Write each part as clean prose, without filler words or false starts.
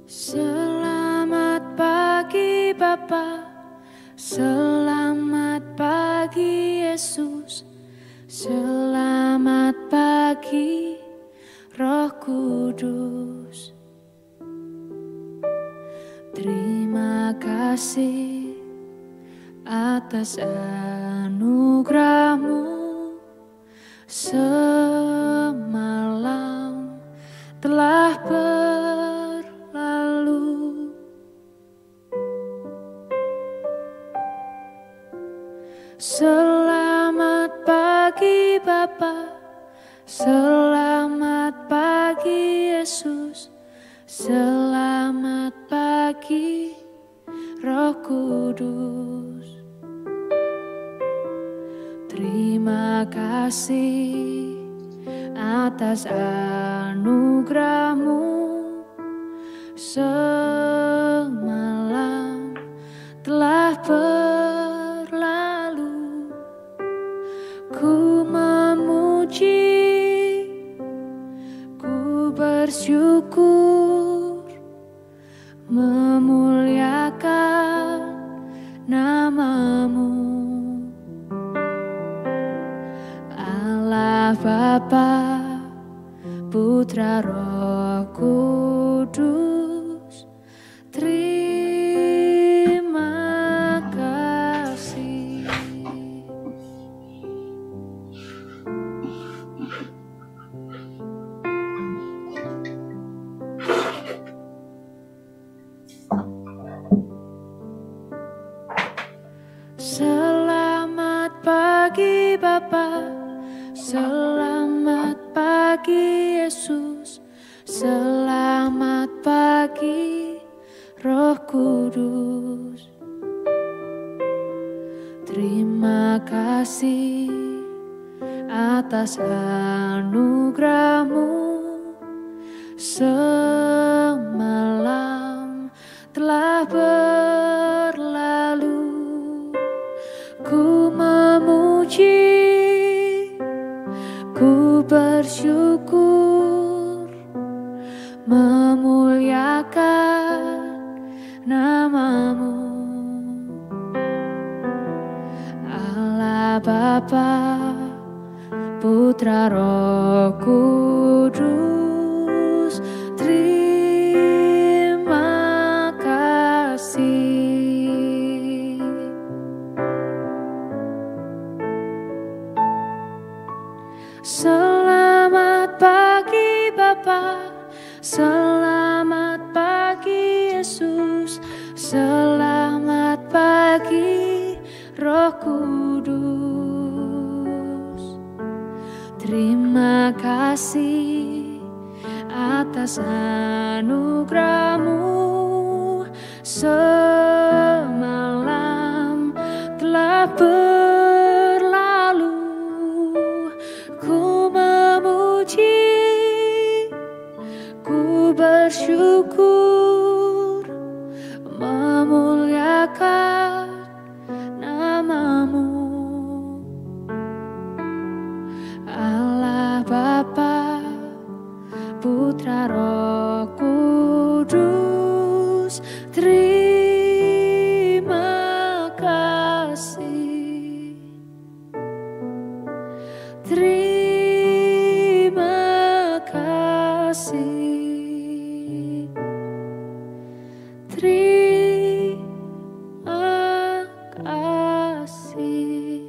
Selamat pagi Bapa, selamat pagi Yesus, selamat pagi Roh Kudus. Terima kasih atas anugerah-Mu. Semalam telah berlalu, selamat pagi Bapa, selamat pagi Yesus, selamat pagi Roh Kudus. Terima kasih atas anugerah-Mu. Semalam telah berlalu, ku memuji, ku bersyukur, memuliakan nama-Mu. Allah Bapa, Putra Roh Kudus, terima kasih. Selamat pagi Bapa, selamat pagi Yesus, selamat pagi Roh Kudus. Terima kasih atas anugerah-Mu. Semalam telah berlalu, ku memuji, ku bersyukur, memuliakan nama-Mu. Allah Bapa, Putra Roh Kudus, terima kasih. Selamat pagi Bapa, selamat pagi Yesus, selamat pagi Roh Kudus. Terima kasih atas anugerah-Mu. Semalam telah berlalu, ku memuji, ku bersyukur, memuliakan nama-Mu. Allah Bapa, Putra Roh Kudus, terima kasih. Terima kasih. Terima kasih.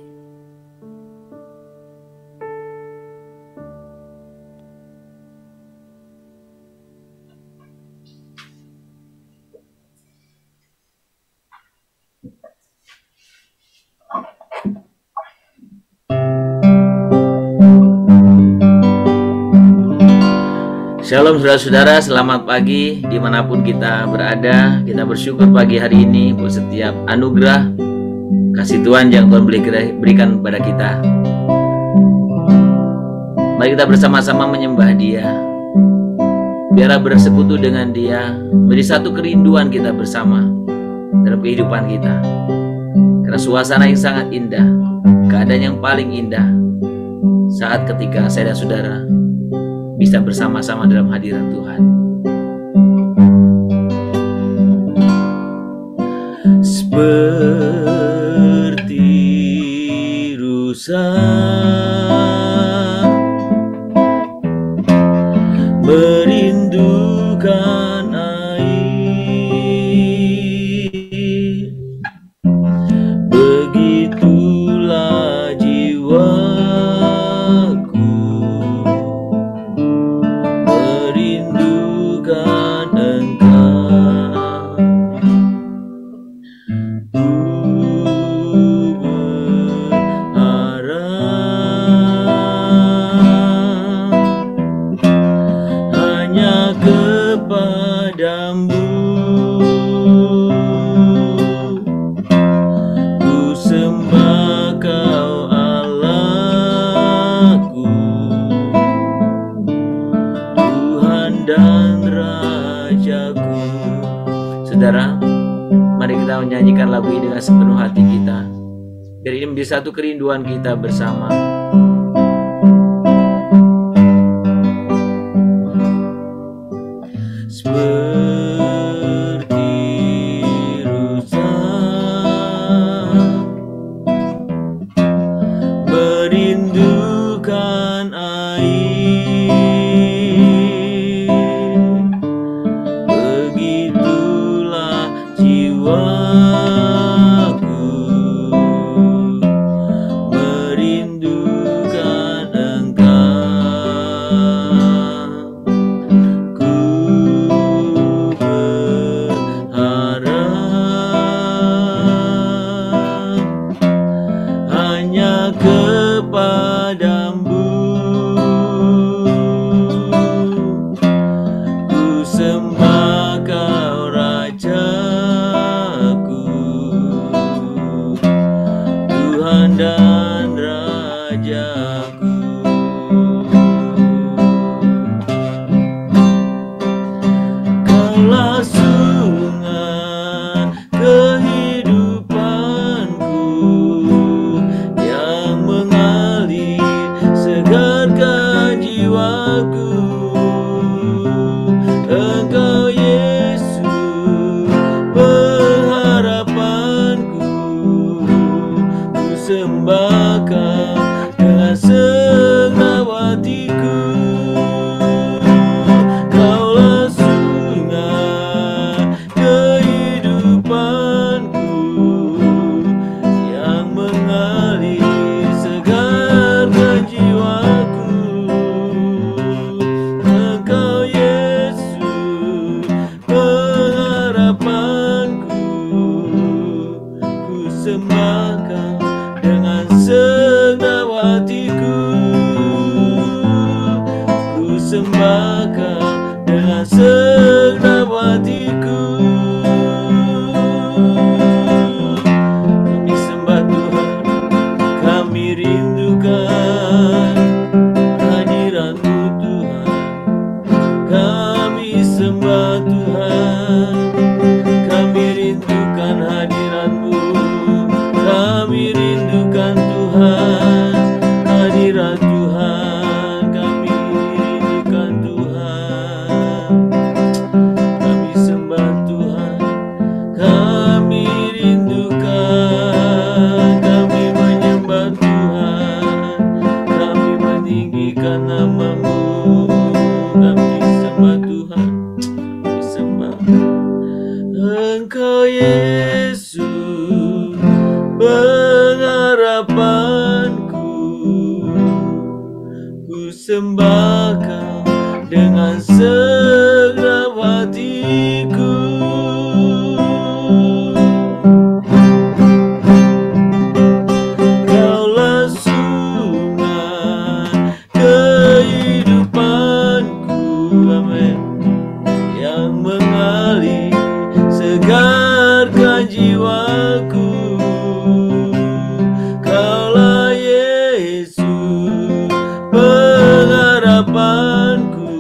Shalom saudara-saudara, selamat pagi dimanapun kita berada. Kita bersyukur pagi hari ini buat setiap anugerah kasih Tuhan yang Tuhan berikan kepada kita. Mari kita bersama-sama menyembah Dia, biarlah bersekutu dengan Dia, menjadi satu kerinduan kita bersama dalam kehidupan kita. Karena suasana yang sangat indah, keadaan yang paling indah saat ketika saya dan saudara bisa bersama-sama dalam hadirat Tuhan. seperti rusa merindukan air, begitulah jiwaku merindukan Engkau. Ku berharap hanya kepadamu, ku sembah Kau Allahku, Tuhan dan Rajaku. Saudara, mari kita menyanyikan lagu ini dengan sepenuh hati kita, biar ini menjadi satu kerinduan kita bersama. Seperti rusa merindukan air, begitulah jiwaku merindukan Engkau. Ku berharap hanya kepadamu, ku sembah Kau Rajaku, Tuhan dan Rajaku. Kaulah sungai kehidupanku yang mengalir segarkan jiwaku. Engkau Yesus pengharapanku, ku sembah Kau dengan segenap hatiku. Kaulah sungai kehidupanku yang mengalir segarkan jiwaku. Engkau Yesus pengharapanku, ku sembah Kau dengan segenap hatiku. Ku sembah Kau dengan segenap hatiku. Kami sembah Tuhan, kami rindukan hadirat-Mu Tuhan. Kami sembah Tuhan, kami rindukan hadirat-Mu. Kami rindukan Tuhan, hadirat Tuhan. Kami rindukan Tuhan, kami sembah Tuhan, kami rindukan, kami menyembah Tuhan, kami meninggikan nama-Mu. Kami sembah Tuhan, kami sembah Engkau Yesus pengharapanku, ku sembah Kau dengan segenap hatiku. Kaulah sungai kehidupanku, amin, yang mengalir segarkan jiwaku. Kaulah Yesus pengharapanku,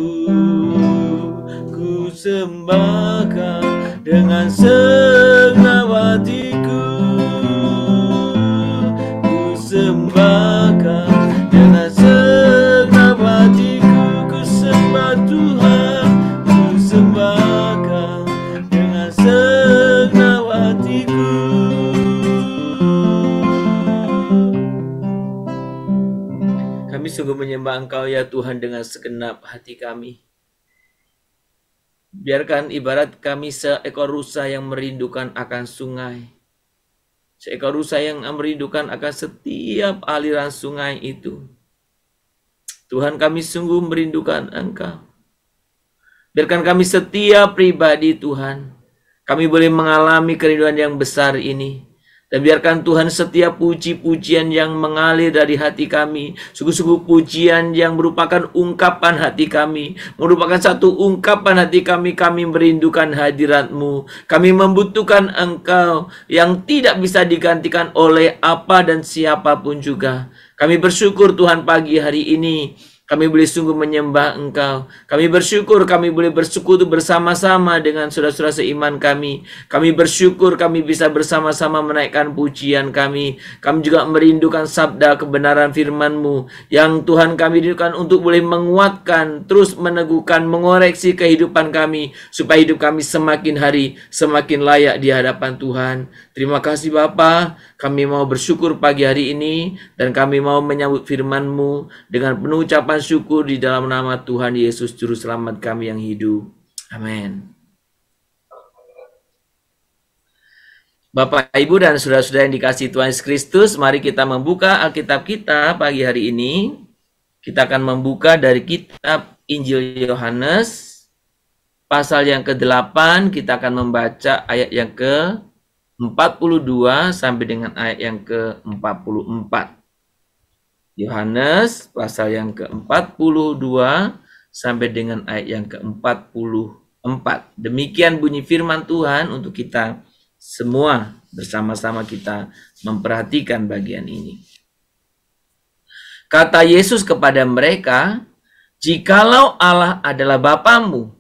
ku sembah Kau dengan segenap hatiku. Ku sembah Kau dengan segenap hatiku. Ku sembah Tuhan, ku sembah Kau dengan segenap hatiku. menyembah Engkau ya Tuhan dengan segenap hati kami. Biarkan ibarat kami seekor rusa yang merindukan akan sungai. Seekor rusa yang merindukan akan setiap aliran sungai itu. Tuhan, kami sungguh merindukan Engkau. Biarkan kami setiap pribadi Tuhan, kami boleh mengalami kerinduan yang besar ini. Dan biarkan Tuhan setiap puji-pujian yang mengalir dari hati kami, sungguh-sungguh pujian yang merupakan ungkapan hati kami, merupakan satu ungkapan hati kami merindukan hadirat-Mu. Kami membutuhkan Engkau yang tidak bisa digantikan oleh apa dan siapapun juga. Kami bersyukur Tuhan pagi hari ini, kami boleh sungguh menyembah Engkau. Kami bersyukur kami boleh bersekutu bersama-sama dengan saudara-saudara seiman kami. Kami bersyukur kami bisa bersama-sama menaikkan pujian kami. Kami juga merindukan sabda kebenaran firman-Mu yang Tuhan kami rindukan untuk boleh menguatkan, terus meneguhkan, mengoreksi kehidupan kami supaya hidup kami semakin hari semakin layak di hadapan Tuhan. Terima kasih Bapa. Kami mau bersyukur pagi hari ini dan kami mau menyambut firman-Mu dengan penuh ucapan syukur di dalam nama Tuhan Yesus Juru Selamat kami yang hidup. Amin. Bapak, Ibu, dan saudara-saudara yang dikasihi Tuhan Yesus Kristus, mari kita membuka Alkitab kita pagi hari ini. Kita akan membuka dari kitab Injil Yohanes, pasal yang ke-8, kita akan membaca ayat yang ke-42 sampai dengan ayat yang ke-44. Yohanes pasal yang ke-42 sampai dengan ayat yang ke-44. Demikian bunyi firman Tuhan untuk kita semua, bersama-sama kita memperhatikan bagian ini. Kata Yesus kepada mereka, "Jikalau Allah adalah Bapamu,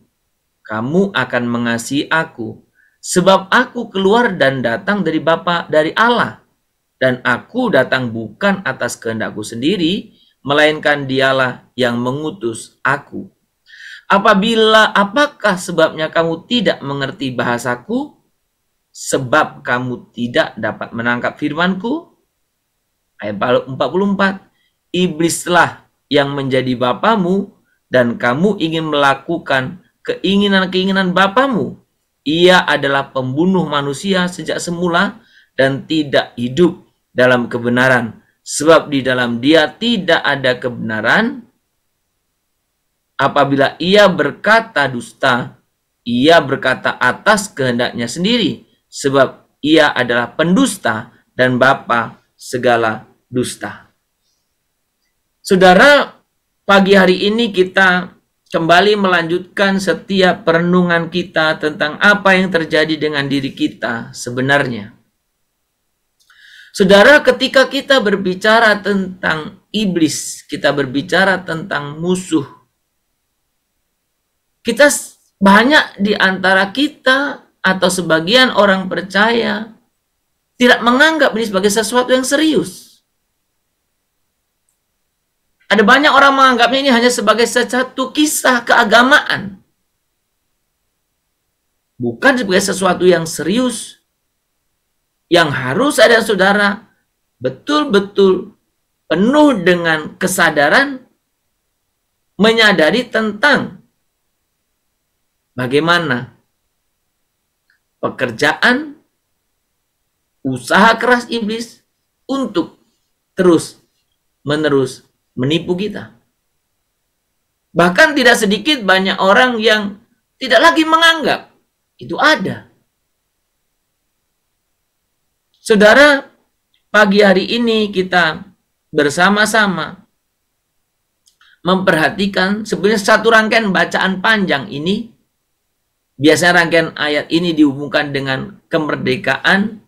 kamu akan mengasihi aku, sebab aku keluar dan datang dari Allah. Dan aku datang bukan atas kehendakku sendiri, melainkan Dialah yang mengutus aku. Apakah sebabnya kamu tidak mengerti bahasaku? Sebab kamu tidak dapat menangkap firmanku?" Ayat 44, "Iblislah yang menjadi bapamu, dan kamu ingin melakukan keinginan-keinginan bapamu. Ia adalah pembunuh manusia sejak semula dan tidak hidup dalam kebenaran, sebab di dalam Dia tidak ada kebenaran. Apabila ia berkata dusta, ia berkata atas kehendaknya sendiri, sebab ia adalah pendusta dan bapa segala dusta." Saudara, pagi hari ini kita kembali melanjutkan setiap perenungan kita tentang apa yang terjadi dengan diri kita sebenarnya. Saudara, ketika kita berbicara tentang iblis, kita berbicara tentang musuh, kita banyak di antara kita atau sebagian orang percaya tidak menganggap ini sebagai sesuatu yang serius. Ada banyak orang menganggapnya ini hanya sebagai satu kisah keagamaan, bukan sebagai sesuatu yang serius. Yang harus ada saudara betul-betul penuh dengan kesadaran, menyadari tentang bagaimana pekerjaan, usaha keras iblis untuk terus-menerus menipu kita. Bahkan tidak sedikit banyak orang yang tidak lagi menganggap itu ada. Saudara, pagi hari ini kita bersama-sama memperhatikan sebenarnya satu rangkaian bacaan panjang ini. Biasanya rangkaian ayat ini dihubungkan dengan kemerdekaan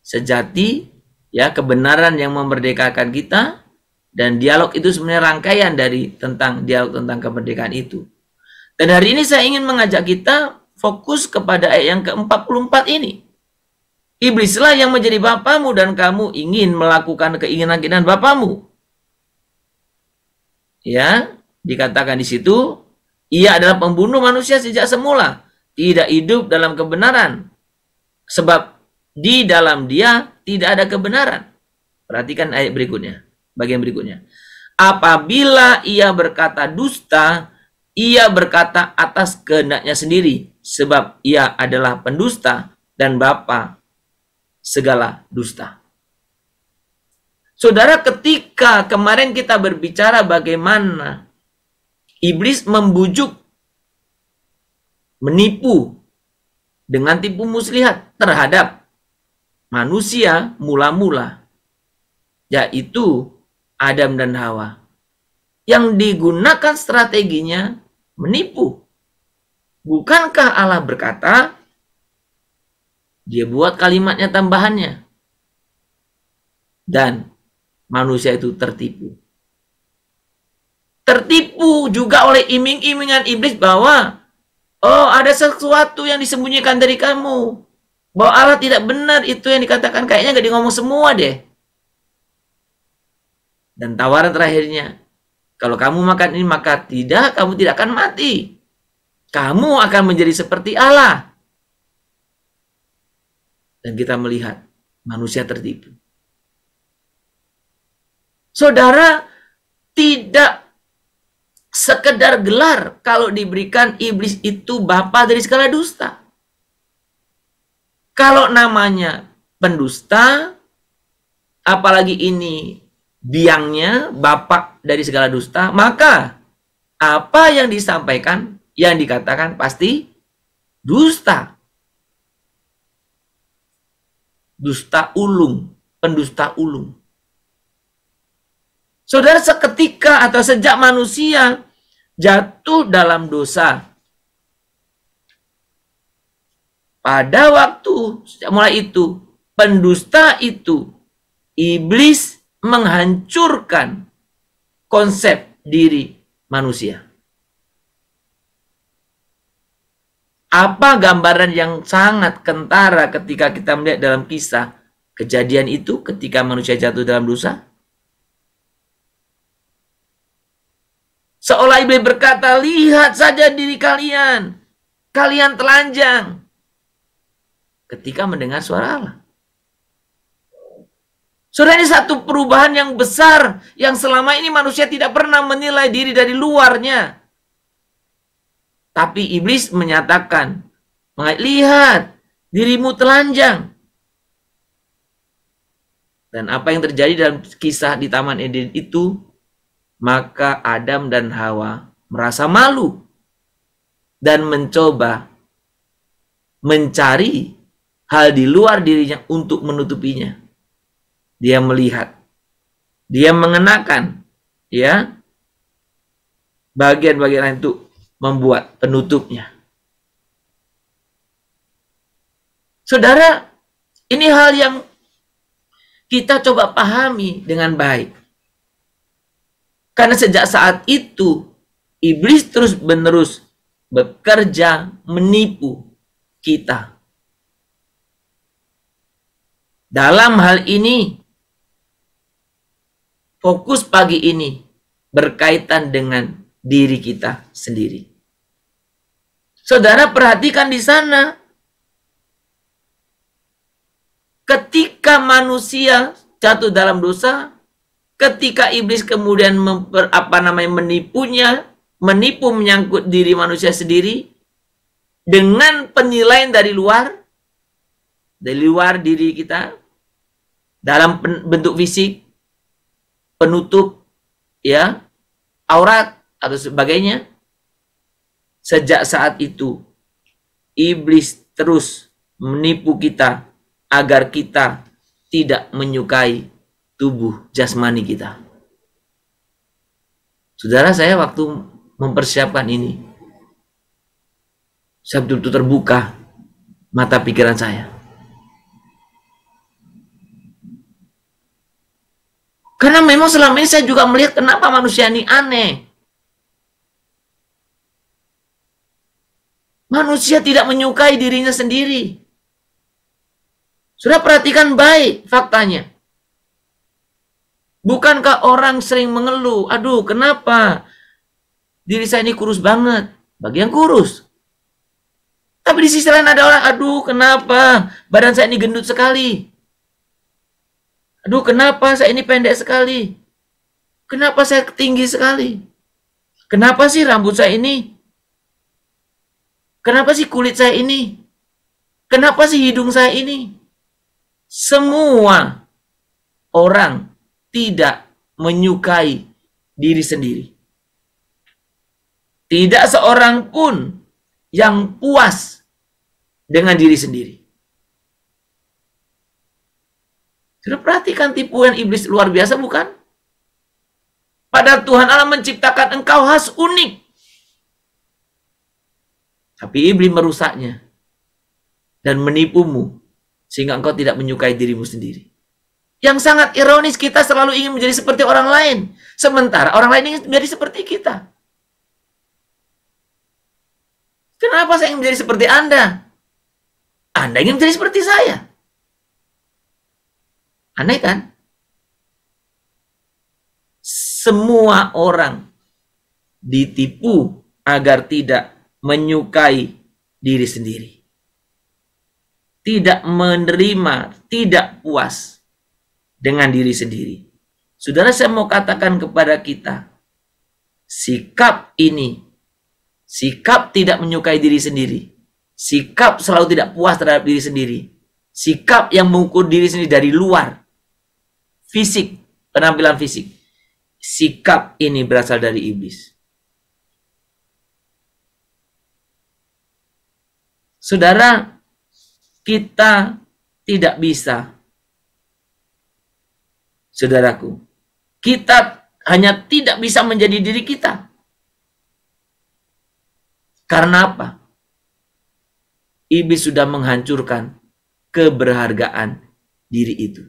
sejati, ya, kebenaran yang memerdekakan kita, dan dialog itu sebenarnya rangkaian dari tentang dialog tentang kemerdekaan itu. Dan hari ini saya ingin mengajak kita fokus kepada ayat yang ke-44 ini. Iblislah yang menjadi bapamu dan kamu ingin melakukan keinginan-keinginan bapamu. Ya, dikatakan di situ, ia adalah pembunuh manusia sejak semula, tidak hidup dalam kebenaran, sebab di dalam Dia tidak ada kebenaran. Perhatikan ayat berikutnya, bagian berikutnya. Apabila ia berkata dusta, ia berkata atas kehendaknya sendiri, sebab ia adalah pendusta dan bapa segala dusta. Saudara, ketika kemarin kita berbicara bagaimana iblis membujuk, menipu dengan tipu muslihat terhadap manusia mula-mula, yaitu Adam dan Hawa, yang digunakan strateginya menipu. Bukankah Allah berkata, dia buat kalimatnya tambahannya, dan manusia itu tertipu. Tertipu juga oleh iming-imingan iblis bahwa, oh, ada sesuatu yang disembunyikan dari kamu, bahwa Allah tidak benar itu yang dikatakan, kayaknya gak ngomong semua deh. Dan tawaran terakhirnya, kalau kamu makan ini maka kamu tidak akan mati. Kamu akan menjadi seperti Allah. Dan kita melihat manusia tertipu. Saudara, tidak sekedar gelar kalau diberikan iblis itu bapa dari segala dusta. Kalau namanya pendusta, apalagi ini biangnya bapak dari segala dusta, maka apa yang disampaikan, yang dikatakan pasti dusta. Dusta ulung, pendusta ulung. Saudara, seketika atau sejak manusia jatuh dalam dosa, pada waktu mulai itu, pendusta itu, iblis menghancurkan konsep diri manusia. Apa gambaran yang sangat kentara ketika kita melihat dalam kisah kejadian itu ketika manusia jatuh dalam dosa? Seolah iblis berkata, lihat saja diri kalian, kalian telanjang. Ketika mendengar suara Allah. Saudara, ini satu perubahan yang besar yang selama ini manusia tidak pernah menilai diri dari luarnya. Tapi iblis menyatakan, lihat dirimu telanjang. Dan apa yang terjadi dalam kisah di Taman Eden itu, maka Adam dan Hawa merasa malu dan mencoba mencari hal di luar dirinya untuk menutupinya. Dia melihat, dia mengenakan ya bagian-bagian lain untuk membuat penutupnya. Saudara, ini hal yang kita coba pahami dengan baik. Karena sejak saat itu, iblis terus-menerus bekerja menipu kita. Dalam hal ini, fokus pagi ini berkaitan dengan diri kita sendiri. Saudara, perhatikan di sana. Ketika manusia jatuh dalam dosa, ketika iblis kemudian menipunya, menipu menyangkut diri manusia sendiri dengan penilaian dari luar diri kita, dalam bentuk fisik, penutup, ya, aurat atau sebagainya. Sejak saat itu, iblis terus menipu kita agar kita tidak menyukai tubuh jasmani kita. Saudara, saya waktu mempersiapkan ini, saya betul-betul terbuka mata pikiran saya. Karena memang selama ini saya juga melihat kenapa manusia ini aneh. Manusia tidak menyukai dirinya sendiri. Sudah perhatikan baik faktanya. Bukankah orang sering mengeluh, aduh kenapa diri saya ini kurus banget, bagi yang kurus. Tapi di sisi lain ada orang, aduh kenapa badan saya ini gendut sekali. Aduh kenapa saya ini pendek sekali. Kenapa saya tinggi sekali? Kenapa sih rambut saya ini? Kenapa sih kulit saya ini? Kenapa sih hidung saya ini? Semua orang tidak menyukai diri sendiri. Tidak seorang pun yang puas dengan diri sendiri. Sudah perhatikan tipuan iblis luar biasa bukan? Padahal Tuhan Allah menciptakan engkau khas unik. Tapi iblis merusaknya dan menipumu sehingga engkau tidak menyukai dirimu sendiri. Yang sangat ironis, kita selalu ingin menjadi seperti orang lain, sementara orang lain ingin menjadi seperti kita. Kenapa saya ingin menjadi seperti Anda? Anda ingin menjadi seperti saya. Aneh kan? Semua orang ditipu agar tidak menyukai diri sendiri. Tidak menerima, tidak puas dengan diri sendiri. Saudara, saya mau katakan kepada kita, sikap ini, sikap tidak menyukai diri sendiri, sikap selalu tidak puas terhadap diri sendiri, sikap yang mengukur diri sendiri dari luar, fisik, penampilan fisik, sikap ini berasal dari iblis. Saudara, kita tidak bisa, saudaraku, kita hanya tidak bisa menjadi diri kita. Karena apa? Iblis sudah menghancurkan keberhargaan diri itu.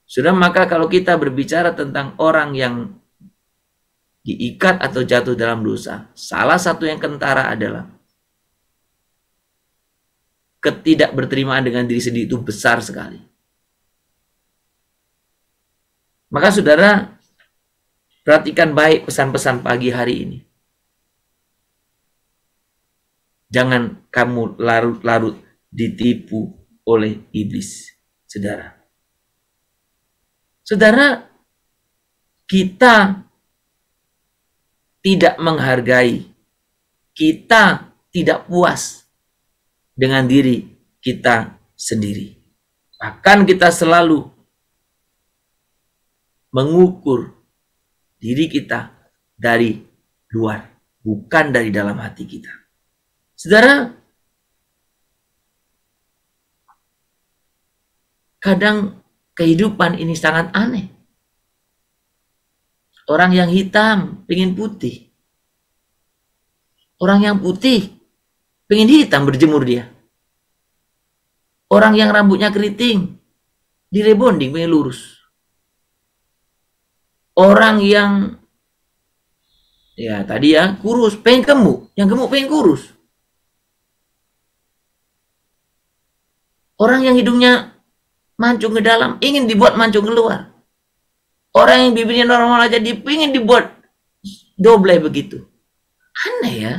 Sudah, maka kalau kita berbicara tentang orang yang diikat atau jatuh dalam dosa, salah satu yang kentara adalah ketidakberterimaan dengan diri sendiri itu besar sekali. Maka saudara, perhatikan baik pesan-pesan pagi hari ini. Jangan kamu larut-larut ditipu oleh iblis, saudara. Saudara, kita tidak menghargai, kita tidak puas dengan diri kita sendiri. Bahkan kita selalu mengukur diri kita dari luar, bukan dari dalam hati kita. Saudara, kadang kehidupan ini sangat aneh. Orang yang hitam pengen putih. Orang yang putih pengen hitam, berjemur dia. Orang yang rambutnya keriting direbonding pengen lurus. Orang yang tadi kurus pengen gemuk, yang gemuk pengen kurus. Orang yang hidungnya mancung ke dalam ingin dibuat mancung keluar. Orang yang bibirnya normal aja ingin dibuat double begitu. Aneh ya.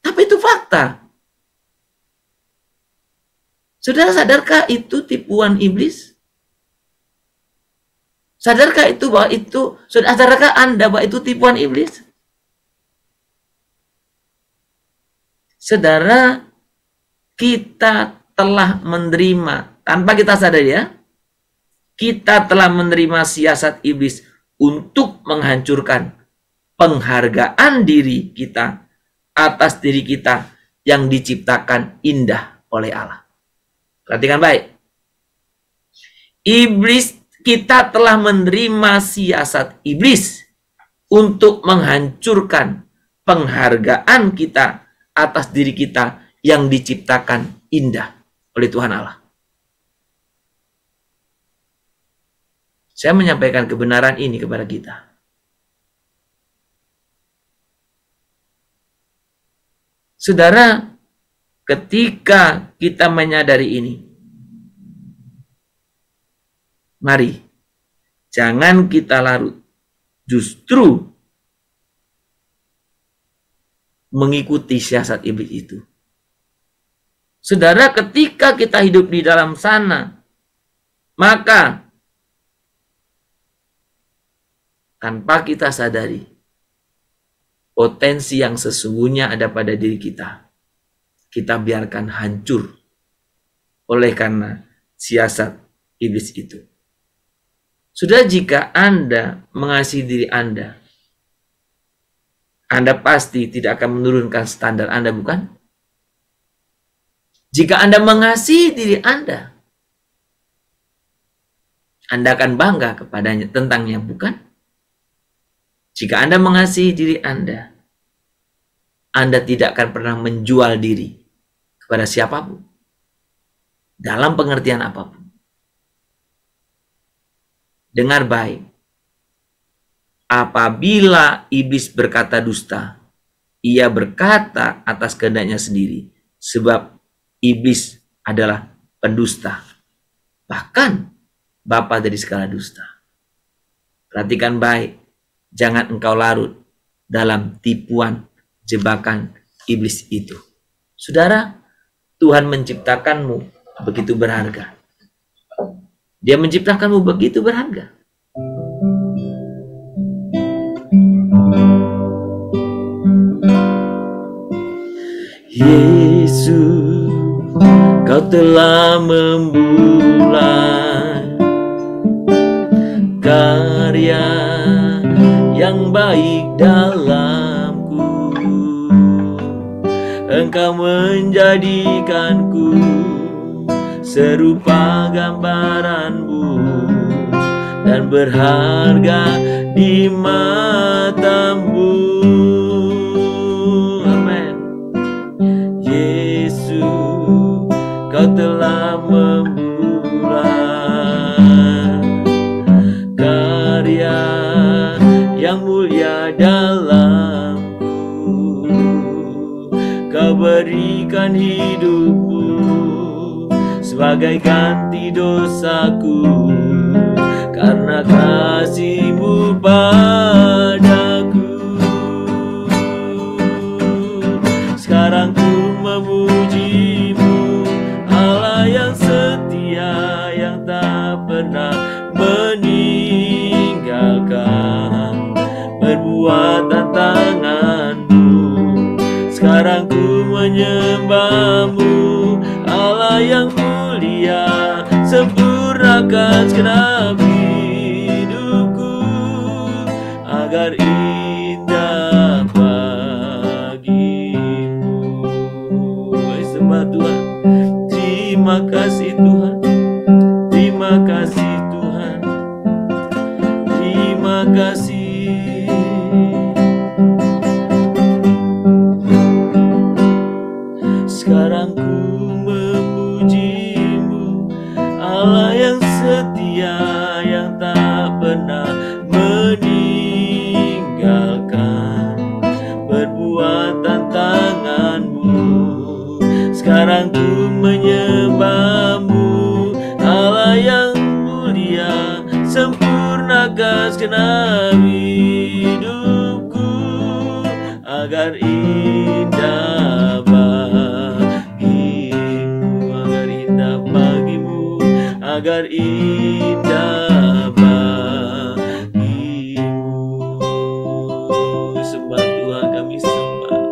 Tapi itu fakta. Saudara, sadarkah itu tipuan iblis? Sadarkah itu bahwa itu, sadarkah Anda bahwa itu tipuan iblis? Saudara, kita telah menerima, tanpa kita sadar ya, kita telah menerima siasat iblis untuk menghancurkan penghargaan diri kita atas diri kita yang diciptakan indah oleh Allah. Perhatikan baik. Kita telah menerima siasat iblis untuk menghancurkan penghargaan kita atas diri kita yang diciptakan indah oleh Tuhan Allah. Saya menyampaikan kebenaran ini kepada kita. Saudara, ketika kita menyadari ini, mari jangan kita larut, justru mengikuti siasat iblis itu. Saudara, ketika kita hidup di dalam sana, maka tanpa kita sadari potensi yang sesungguhnya ada pada diri kita, kita biarkan hancur oleh karena siasat iblis itu. Sudah, jika Anda mengasihi diri Anda pasti tidak akan menurunkan standar Anda, bukan? Jika Anda mengasihi diri Anda akan bangga kepadanya tentangnya, bukan? Jika Anda mengasihi diri Anda tidak akan pernah menjual diri kepada siapapun, dalam pengertian apapun. Dengar baik, apabila iblis berkata dusta, ia berkata atas kehendaknya sendiri, sebab iblis adalah pendusta, bahkan bapa dari segala dusta. Perhatikan baik, jangan engkau larut dalam tipuan jebakan iblis itu. Saudara, Tuhan menciptakanmu begitu berharga. Dia menciptakanmu begitu berharga. Yesus, Kau telah memulai karya yang baik dalamku. Engkau menjadikanku serupa gambaranmu dan berharga di matamu. Amin. Yesus, Kau telah memulai karya yang mulia dalamku. Kau berikan hidupmu sebagai ganti dosaku, karena kasih-Mu padaku. Sekarang ku memuji-Mu, Allah yang setia, yang tak pernah meninggalkan perbuatan tangan-Mu. Sekarang ku menyembah-Mu, Allah yang mulia, sempurnakan segenap hidupku agar indah bagi-Mu. Sembah Tuhan. Terima kasih Tuhan. Terima kasih Tuhan. Terima kasih. Sekarang ku memuji-Mu, Allah yang setia, yang tak pernah meninggalkan perbuatan tangan-Mu. Sekarang ku menyembah-Mu, Allah yang mulia, sempurnakan segenap hidupku agar indah bagi-Mu, agar indah bagi-Mu, agar indah bagi-Mu. Sembah Tuhan, kami sembah.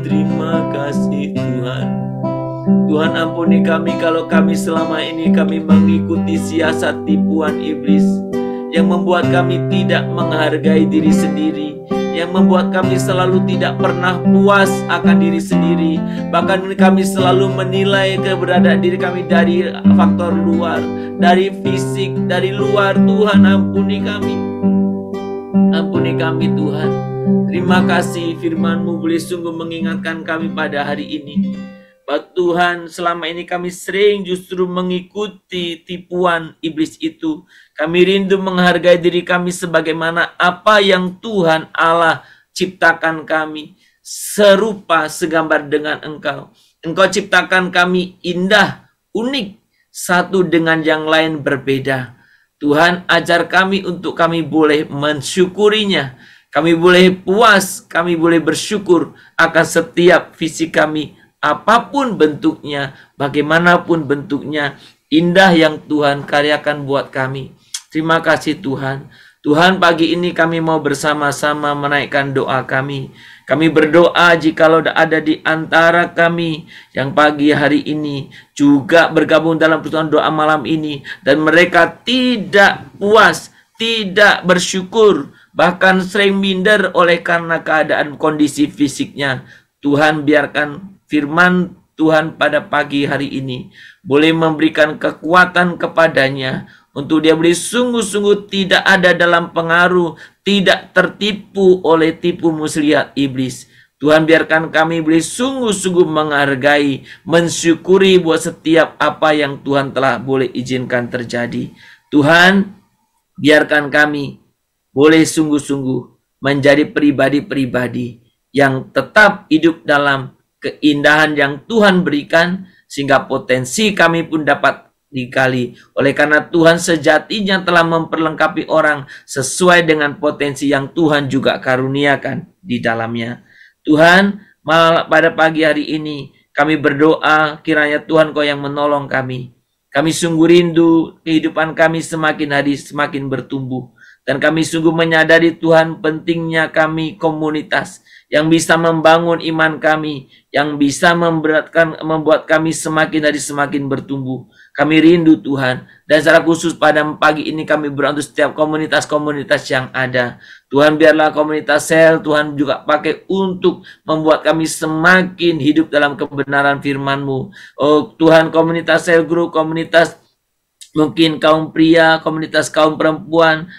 Terima kasih Tuhan. Tuhan, ampuni kami kalau kami selama ini kami mengikuti siasat tipuan iblis yang membuat kami tidak menghargai diri sendiri, yang membuat kami selalu tidak pernah puas akan diri sendiri. Bahkan kami selalu menilai keberadaan diri kami dari faktor luar, dari fisik, dari luar. Tuhan, ampuni kami. Ampuni kami Tuhan. Terima kasih firman-Mu boleh sungguh mengingatkan kami pada hari ini. Bahwa Tuhan, selama ini kami sering justru mengikuti tipuan iblis itu. Kami rindu menghargai diri kami sebagaimana apa yang Tuhan Allah ciptakan kami. Serupa segambar dengan Engkau. Engkau ciptakan kami indah, unik, satu dengan yang lain berbeda. Tuhan, ajar kami untuk kami boleh mensyukurinya. Kami boleh puas, kami boleh bersyukur akan setiap fisik kami, apapun bentuknya, bagaimanapun bentuknya, indah yang Tuhan karyakan buat kami. Terima kasih Tuhan. Tuhan, pagi ini kami mau bersama-sama menaikkan doa kami. Kami berdoa jikalau ada di antara kami yang pagi hari ini juga bergabung dalam persekutuan doa malam ini, dan mereka tidak puas, tidak bersyukur, bahkan sering minder oleh karena keadaan kondisi fisiknya. Tuhan, biarkan firman Tuhan pada pagi hari ini boleh memberikan kekuatan kepadanya untuk dia boleh sungguh-sungguh tidak ada dalam pengaruh, tidak tertipu oleh tipu muslihat iblis. Tuhan, biarkan kami boleh sungguh-sungguh menghargai, mensyukuri buat setiap apa yang Tuhan telah boleh izinkan terjadi. Tuhan, biarkan kami boleh sungguh-sungguh menjadi pribadi-pribadi yang tetap hidup dalam keindahan yang Tuhan berikan, sehingga potensi kami pun dapat dikali. Oleh karena Tuhan sejatinya telah memperlengkapi orang sesuai dengan potensi yang Tuhan juga karuniakan di dalamnya. Tuhan, pada pagi hari ini kami berdoa kiranya Tuhan Kau yang menolong kami. Kami sungguh rindu kehidupan kami semakin hari semakin bertumbuh. Dan kami sungguh menyadari Tuhan pentingnya kami komunitas yang bisa membangun iman kami, yang bisa membuat kami semakin hari semakin bertumbuh. Kami rindu Tuhan, dan secara khusus pada pagi ini kami berdoa untuk setiap komunitas-komunitas yang ada. Tuhan, biarlah komunitas sel Tuhan juga pakai untuk membuat kami semakin hidup dalam kebenaran firman-Mu. Oh Tuhan, komunitas sel group, komunitas mungkin kaum pria, komunitas kaum perempuan,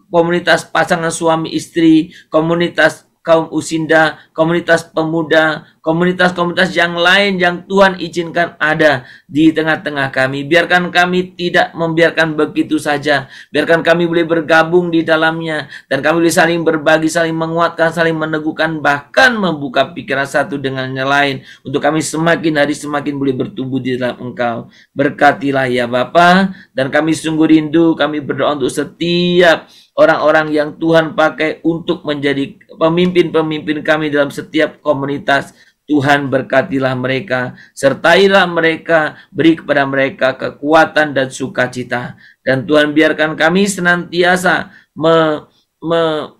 komunitas pasangan suami istri, komunitas kaum usinda, komunitas pemuda, komunitas-komunitas yang lain yang Tuhan izinkan ada di tengah-tengah kami. Biarkan kami tidak membiarkan begitu saja. Biarkan kami boleh bergabung di dalamnya, dan kami boleh saling berbagi, saling menguatkan, saling meneguhkan, bahkan membuka pikiran satu dengan yang lain, untuk kami semakin hari semakin boleh bertumbuh di dalam Engkau. Berkatilah ya Bapa, dan kami sungguh rindu, kami berdoa untuk setiap orang-orang yang Tuhan pakai untuk menjadi pemimpin-pemimpin kami dalam setiap komunitas. Tuhan, berkatilah mereka, sertailah mereka, beri kepada mereka kekuatan dan sukacita. Dan Tuhan, biarkan kami senantiasa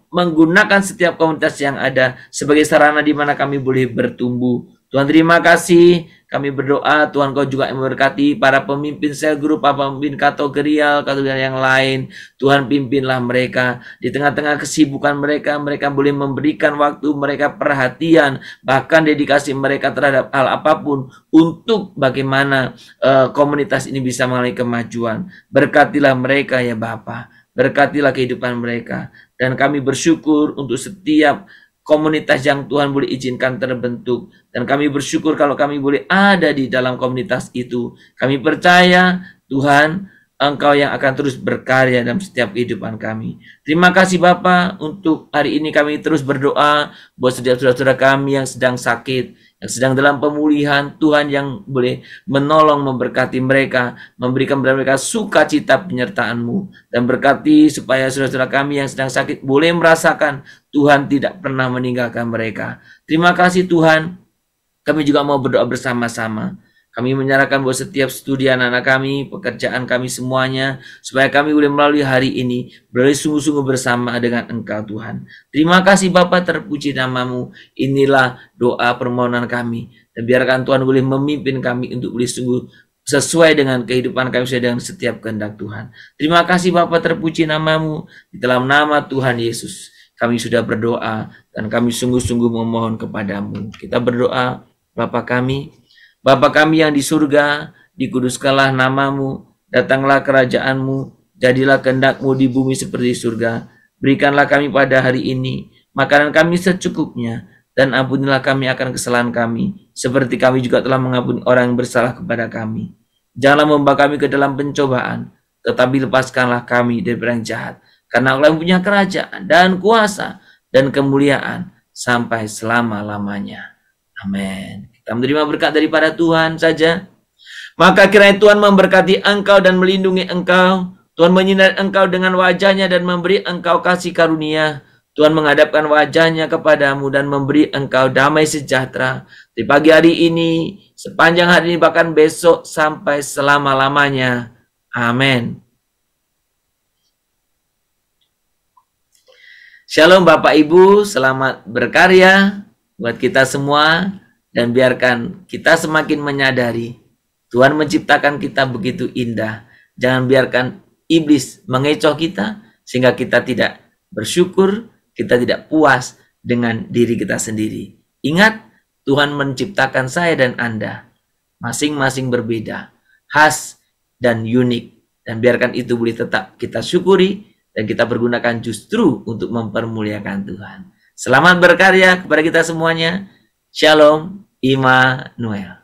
menggunakan setiap komunitas yang ada sebagai sarana di mana kami boleh bertumbuh. Tuhan, terima kasih. Kami berdoa Tuhan Kau juga memberkati para pemimpin sel grup, para pemimpin kategorial yang lain. Tuhan, pimpinlah mereka di tengah-tengah kesibukan mereka. Mereka boleh memberikan waktu mereka, perhatian, bahkan dedikasi mereka terhadap hal apapun untuk bagaimana komunitas ini bisa mengalami kemajuan. Berkatilah mereka ya Bapa. Berkatilah kehidupan mereka. Dan kami bersyukur untuk setiap komunitas yang Tuhan boleh izinkan terbentuk. Dan kami bersyukur kalau kami boleh ada di dalam komunitas itu. Kami percaya Tuhan, Engkau yang akan terus berkarya dalam setiap kehidupan kami. Terima kasih Bapa, untuk hari ini kami terus berdoa buat setiap saudara-saudara kami yang sedang sakit, yang sedang dalam pemulihan. Tuhan yang boleh menolong, memberkati mereka, memberikan kepada mereka sukacita penyertaan-Mu, dan berkati supaya saudara-saudara kami yang sedang sakit boleh merasakan Tuhan tidak pernah meninggalkan mereka. Terima kasih Tuhan. Kami juga mau berdoa bersama-sama. Kami menyerahkan buat setiap studi anak-anak kami, pekerjaan kami semuanya, supaya kami boleh melalui hari ini boleh sungguh-sungguh bersama dengan Engkau Tuhan. Terima kasih Bapa, terpuji nama-Mu. Inilah doa permohonan kami. Dan biarkan Tuhan boleh memimpin kami untuk boleh sungguh sesuai dengan kehidupan kami, sesuai dengan setiap kehendak Tuhan. Terima kasih Bapa, terpuji nama-Mu. Di dalam nama Tuhan Yesus kami sudah berdoa, dan kami sungguh-sungguh memohon kepadamu. Kita berdoa, Bapa kami yang di surga, dikuduskanlah nama-Mu, datanglah kerajaan-Mu, jadilah kehendak-Mu di bumi seperti di surga. Berikanlah kami pada hari ini makanan kami secukupnya, dan ampunilah kami akan kesalahan kami, seperti kami juga telah mengampuni orang yang bersalah kepada kami. Janganlah membawa kami ke dalam pencobaan, tetapi lepaskanlah kami dari yang jahat. Karena Allah yang punya kerajaan dan kuasa dan kemuliaan sampai selama-lamanya. Amin. Kita menerima berkat daripada Tuhan saja. Maka kiranya Tuhan memberkati engkau dan melindungi engkau. Tuhan menyinari engkau dengan wajahnya dan memberi engkau kasih karunia. Tuhan menghadapkan wajahnya kepadamu dan memberi engkau damai sejahtera. Di pagi hari ini, sepanjang hari ini, bahkan besok sampai selama-lamanya. Amin. Shalom Bapak Ibu, selamat berkarya buat kita semua, dan biarkan kita semakin menyadari Tuhan menciptakan kita begitu indah. Jangan biarkan iblis mengecoh kita sehingga kita tidak bersyukur, kita tidak puas dengan diri kita sendiri. Ingat, Tuhan menciptakan saya dan Anda masing-masing berbeda, khas dan unik, dan biarkan itu boleh tetap kita syukuri dan kita pergunakan justru untuk mempermuliakan Tuhan. Selamat berkarya kepada kita semuanya. Shalom Immanuel.